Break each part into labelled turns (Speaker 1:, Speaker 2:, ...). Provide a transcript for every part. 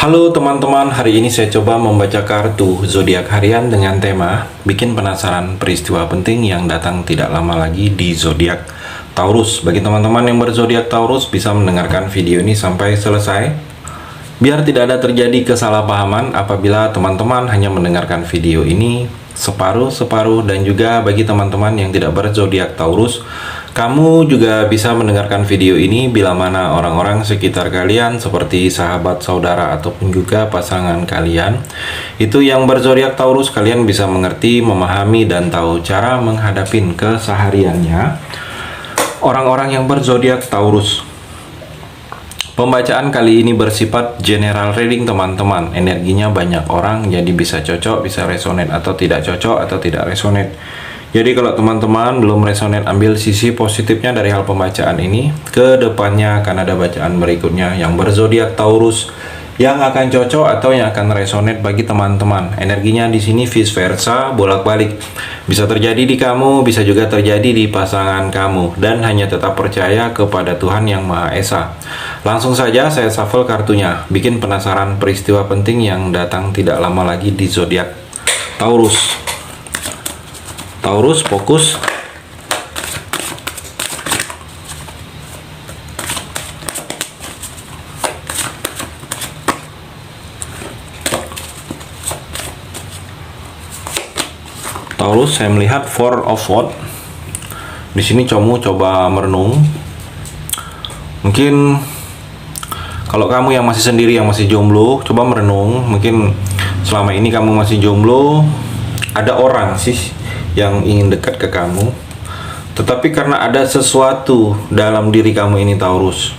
Speaker 1: Halo teman-teman, hari ini saya coba membaca kartu zodiak harian dengan tema bikin penasaran peristiwa penting yang datang tidak lama lagi di zodiak Taurus. Bagi teman-teman yang berzodiak Taurus bisa mendengarkan video ini sampai selesai biar tidak ada terjadi kesalahpahaman apabila teman-teman hanya mendengarkan video ini separuh-separuh. Dan juga bagi teman-teman yang tidak berzodiak Taurus, kamu juga bisa mendengarkan video ini bila mana orang-orang sekitar kalian seperti sahabat, saudara, ataupun juga pasangan kalian itu yang berzodiak Taurus, kalian bisa mengerti, memahami, dan tahu cara menghadapin kesehariannya orang-orang yang berzodiak Taurus. Pembacaan kali ini bersifat general reading teman-teman. Energinya banyak orang, jadi bisa cocok, bisa resonate, atau tidak cocok, atau tidak resonate. Jadi kalau teman-teman belum resonate, ambil sisi positifnya dari hal pembacaan ini. Ke depannya akan ada bacaan berikutnya yang berzodiak Taurus yang akan cocok atau yang akan resonate bagi teman-teman. Energinya di sini vice versa, bolak-balik. Bisa terjadi di kamu, bisa juga terjadi di pasangan kamu. Dan hanya tetap percaya kepada Tuhan Yang Maha Esa. Langsung saja saya shuffle kartunya. Bikin penasaran peristiwa penting yang datang tidak lama lagi di zodiak Taurus. Taurus, fokus. Taurus, saya melihat Four of Swords. Di sini kamu coba merenung. Mungkin kalau kamu yang masih sendiri, yang masih jomblo, coba merenung. Mungkin selama ini kamu masih jomblo, ada orang sih yang ingin dekat ke kamu. Tetapi karena ada sesuatu dalam diri kamu ini Taurus,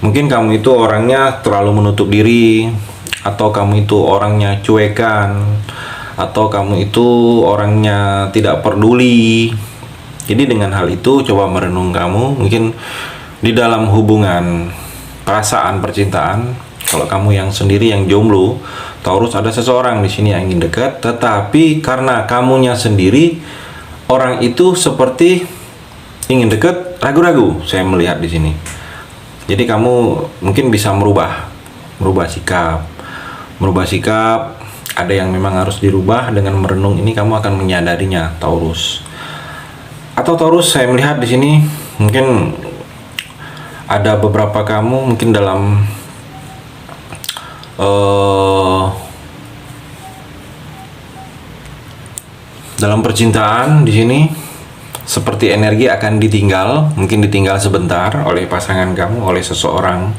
Speaker 1: mungkin kamu itu orangnya terlalu menutup diri, atau kamu itu orangnya cuekan, atau kamu itu orangnya tidak peduli. Jadi dengan hal itu coba merenung kamu. Mungkin di dalam hubungan perasaan percintaan, kalau kamu yang sendiri, yang jomblo Taurus, ada seseorang di sini yang ingin dekat, tetapi karena kamunya sendiri, orang itu seperti ingin dekat, ragu-ragu. Saya melihat di sini. Jadi kamu mungkin bisa merubah sikap. Ada yang memang harus dirubah. Dengan merenung ini kamu akan menyadarinya, Taurus. Atau Taurus, saya melihat di sini mungkin ada beberapa kamu mungkin dalam percintaan di sini seperti energi akan ditinggal, mungkin ditinggal sebentar oleh pasangan kamu, oleh seseorang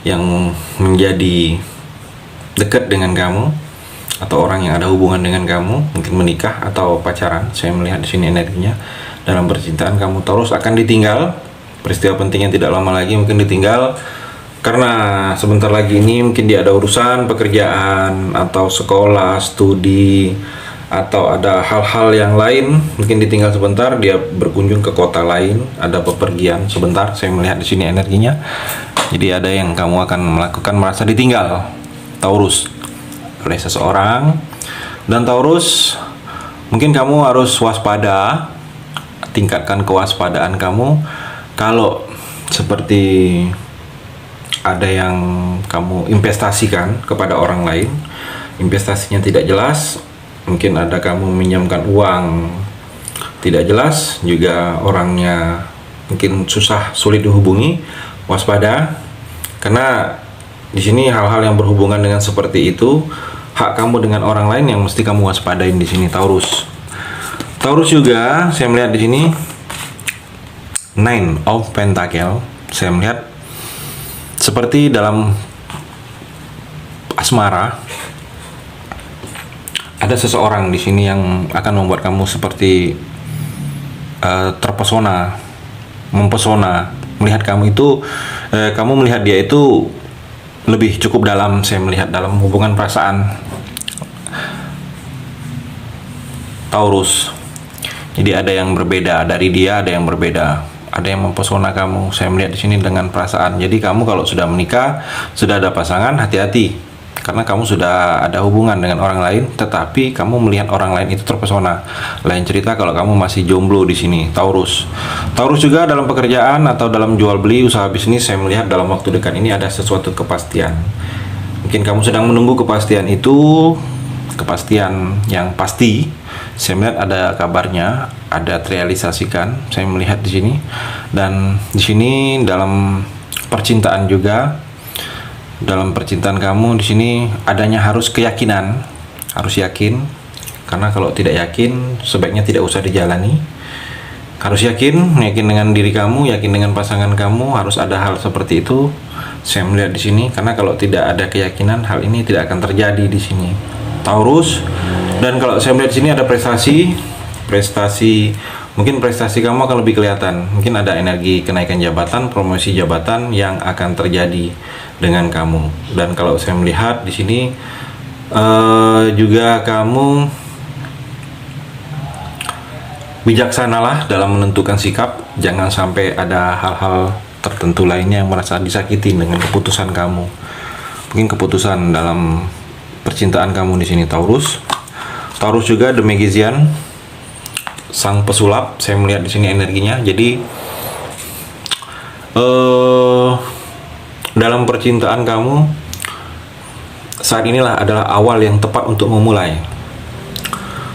Speaker 1: yang menjadi dekat dengan kamu, atau orang yang ada hubungan dengan kamu, mungkin menikah atau pacaran. Saya melihat di sini energinya dalam percintaan kamu Taurus akan ditinggal. Peristiwa penting yang tidak lama lagi mungkin ditinggal karena sebentar lagi ini mungkin dia ada urusan pekerjaan atau sekolah, studi, atau ada hal-hal yang lain. Mungkin ditinggal sebentar, dia berkunjung ke kota lain, ada bepergian sebentar. Saya melihat di sini energinya. Jadi ada yang kamu akan melakukan, merasa ditinggal Taurus oleh seseorang. Dan Taurus, mungkin kamu harus waspada, tingkatkan kewaspadaan kamu. Kalau seperti ada yang kamu investasikan kepada orang lain, investasinya tidak jelas, mungkin ada kamu meminjamkan uang tidak jelas, juga orangnya mungkin sulit dihubungi, waspada. Karena di sini hal-hal yang berhubungan dengan seperti itu, hak kamu dengan orang lain yang mesti kamu waspadain di sini, Taurus. Taurus juga saya melihat di sini Nine of Pentacle. Saya melihat seperti dalam asmara ada seseorang di sini yang akan membuat kamu seperti terpesona, mempesona. Melihat kamu itu, kamu melihat dia itu lebih cukup dalam. Saya melihat dalam hubungan perasaan Taurus. Jadi ada yang berbeda dari dia, ada yang berbeda, ada yang mempesona kamu. Saya melihat di sini dengan perasaan. Jadi kamu kalau sudah menikah, sudah ada pasangan, hati-hati. Karena kamu sudah ada hubungan dengan orang lain, tetapi kamu melihat orang lain itu terpesona. Lain cerita kalau kamu masih jomblo di sini, Taurus. Taurus juga dalam pekerjaan atau dalam jual beli, usaha bisnis, saya melihat dalam waktu dekat ini ada sesuatu kepastian. Mungkin kamu sedang menunggu kepastian itu, kepastian yang pasti. Saya melihat ada kabarnya, ada terrealisasikan. Saya melihat di sini, dan di sini dalam percintaan juga, dalam percintaan kamu di sini adanya harus keyakinan, harus yakin. Karena kalau tidak yakin, sebaiknya tidak usah dijalani. Harus yakin dengan diri kamu, yakin dengan pasangan kamu, harus ada hal seperti itu. Saya melihat di sini, karena kalau tidak ada keyakinan, hal ini tidak akan terjadi di sini, Taurus. Dan kalau saya melihat di sini ada prestasi, mungkin prestasi kamu akan lebih kelihatan. Mungkin ada energi kenaikan jabatan, promosi jabatan yang akan terjadi dengan kamu. Dan kalau saya melihat di sini juga kamu bijaksanalah dalam menentukan sikap. Jangan sampai ada hal-hal tertentu lainnya yang merasa disakiti dengan keputusan kamu. Mungkin keputusan dalam percintaan kamu di sini, Taurus. Taurus juga The Magician, sang pesulap. Saya melihat di sini energinya. Jadi dalam percintaan kamu saat inilah adalah awal yang tepat untuk memulai.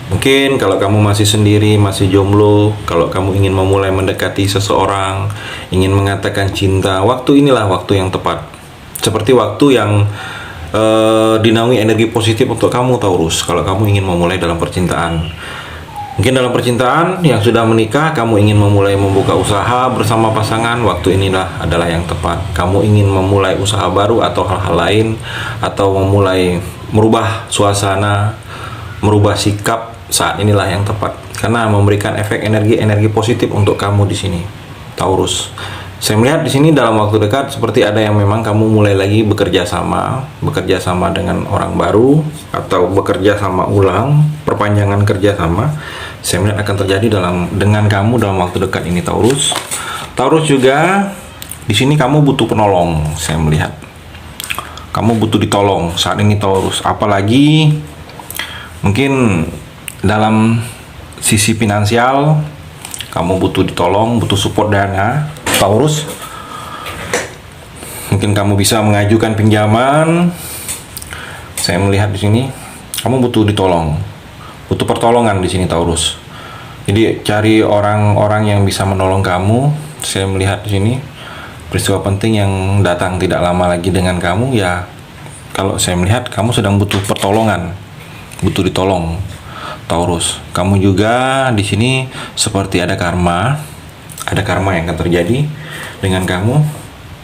Speaker 1: Mungkin kalau kamu masih sendiri, masih jomblo, kalau kamu ingin memulai mendekati seseorang, ingin mengatakan cinta, waktu inilah waktu yang tepat. Seperti waktu yang dinaungi energi positif untuk kamu, Taurus, kalau kamu ingin memulai dalam percintaan. Mungkin dalam percintaan yang sudah menikah, kamu ingin memulai membuka usaha bersama pasangan, waktu inilah adalah yang tepat. Kamu ingin memulai usaha baru atau hal-hal lain, atau memulai merubah suasana, merubah sikap, saat inilah yang tepat, karena memberikan efek energi positif untuk kamu di sini, Taurus. Saya melihat di sini dalam waktu dekat seperti ada yang memang kamu mulai lagi bekerja sama dengan orang baru, atau bekerja sama ulang, perpanjangan kerja sama. Saya melihat akan terjadi dengan kamu dalam waktu dekat ini, Taurus. Taurus juga di sini kamu butuh penolong. Saya melihat kamu butuh ditolong saat ini, Taurus. Apalagi mungkin dalam sisi finansial kamu butuh ditolong, butuh support dana, Taurus. Mungkin kamu bisa mengajukan pinjaman. Saya melihat di sini kamu butuh ditolong, butuh pertolongan di sini, Taurus. Jadi cari orang-orang yang bisa menolong kamu. Saya melihat di sini peristiwa penting yang datang tidak lama lagi dengan kamu, ya. Kalau saya melihat kamu sedang butuh pertolongan, butuh ditolong, Taurus. Kamu juga di sini seperti ada karma yang akan terjadi dengan kamu.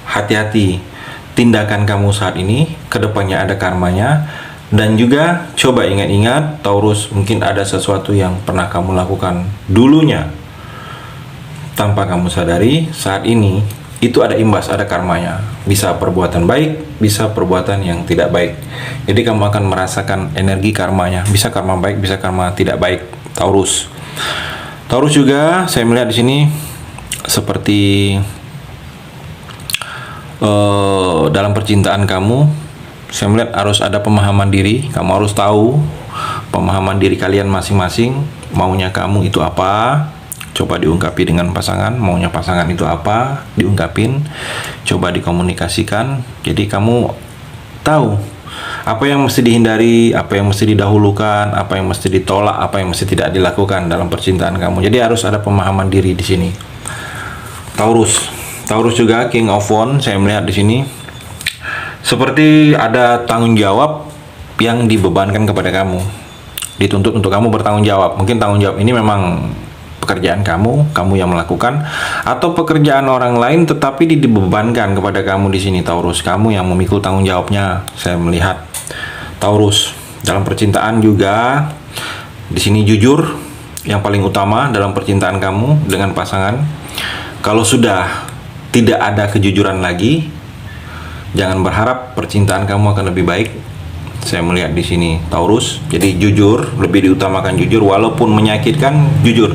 Speaker 1: Hati-hati tindakan kamu saat ini, kedepannya ada karmanya. Dan juga coba ingat-ingat, Taurus, mungkin ada sesuatu yang pernah kamu lakukan dulunya tanpa kamu sadari, saat ini itu ada imbas, ada karmanya. Bisa perbuatan baik, bisa perbuatan yang tidak baik. Jadi kamu akan merasakan energi karmanya. Bisa karma baik, bisa karma tidak baik, Taurus. Taurus juga saya melihat di sini seperti dalam percintaan kamu, saya melihat harus ada pemahaman diri. Kamu harus tahu pemahaman diri kalian masing-masing. Maunya kamu itu apa? Coba diungkapi dengan pasangan. Maunya pasangan itu apa? Diungkapin. Coba dikomunikasikan. Jadi kamu tahu apa yang mesti dihindari, apa yang mesti didahulukan, apa yang mesti ditolak, apa yang mesti tidak dilakukan dalam percintaan kamu. Jadi harus ada pemahaman diri di sini, Taurus. Taurus juga King of Wands. Saya melihat di sini seperti ada tanggung jawab yang dibebankan kepada kamu. Dituntut untuk kamu bertanggung jawab. Mungkin tanggung jawab ini memang pekerjaan kamu yang melakukan, atau pekerjaan orang lain tetapi dibebankan kepada kamu di sini, Taurus. Kamu yang memikul tanggung jawabnya. Saya melihat, Taurus. Dalam percintaan juga di sini jujur yang paling utama dalam percintaan kamu dengan pasangan. Kalau sudah tidak ada kejujuran lagi, jangan berharap percintaan kamu akan lebih baik. Saya melihat di sini, Taurus. Jadi jujur, lebih diutamakan jujur, walaupun menyakitkan, jujur,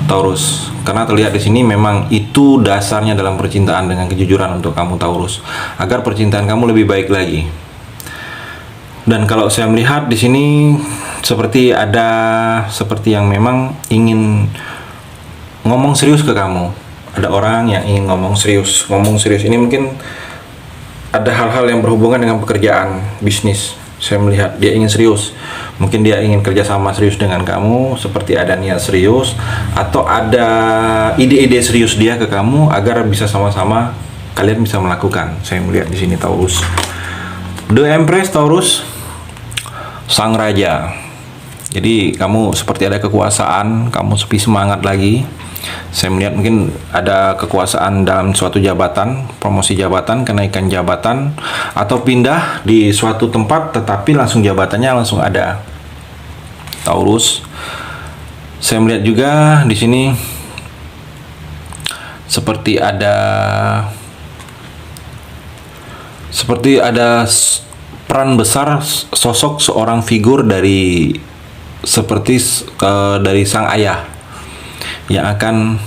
Speaker 1: Taurus. Karena terlihat di sini memang itu dasarnya dalam percintaan, dengan kejujuran untuk kamu, Taurus, agar percintaan kamu lebih baik lagi. Dan kalau saya melihat di sini seperti yang memang ingin ngomong serius ke kamu. Ada orang yang ingin ngomong serius. Ngomong serius ini mungkin ada hal-hal yang berhubungan dengan pekerjaan, bisnis. Saya melihat dia ingin serius. Mungkin dia ingin kerjasama serius dengan kamu, seperti ada niat serius, atau ada ide-ide serius dia ke kamu agar bisa sama-sama kalian bisa melakukan. Saya melihat di sini Taurus. The Empress Taurus, Sang Raja. Jadi kamu seperti ada kekuasaan, kamu lebih semangat lagi. Saya melihat mungkin ada kekuasaan dalam suatu jabatan, promosi jabatan, kenaikan jabatan, atau pindah di suatu tempat tetapi langsung jabatannya langsung ada. Taurus. Saya melihat juga di sini seperti ada peran besar sosok seorang figur dari dari sang ayah yang akan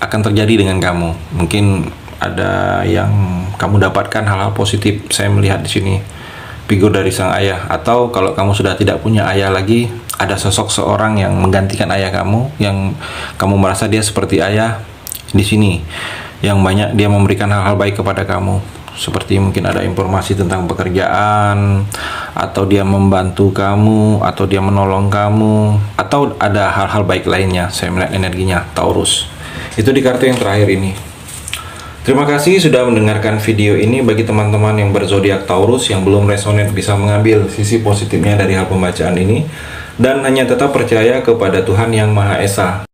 Speaker 1: terjadi dengan kamu. Mungkin ada yang kamu dapatkan hal-hal positif. Saya melihat di sini figur dari sang ayah, atau kalau kamu sudah tidak punya ayah lagi, ada sosok seorang yang menggantikan ayah kamu, yang kamu merasa dia seperti ayah di sini, yang banyak dia memberikan hal-hal baik kepada kamu. Seperti mungkin ada informasi tentang pekerjaan, atau dia membantu kamu, atau dia menolong kamu, atau ada hal-hal baik lainnya. Saya melihat energinya Taurus. Itu di kartu yang terakhir ini. Terima kasih sudah mendengarkan video ini. Bagi teman-teman yang berzodiak Taurus yang belum resonate, bisa mengambil sisi positifnya dari hal pembacaan ini dan hanya tetap percaya kepada Tuhan Yang Maha Esa.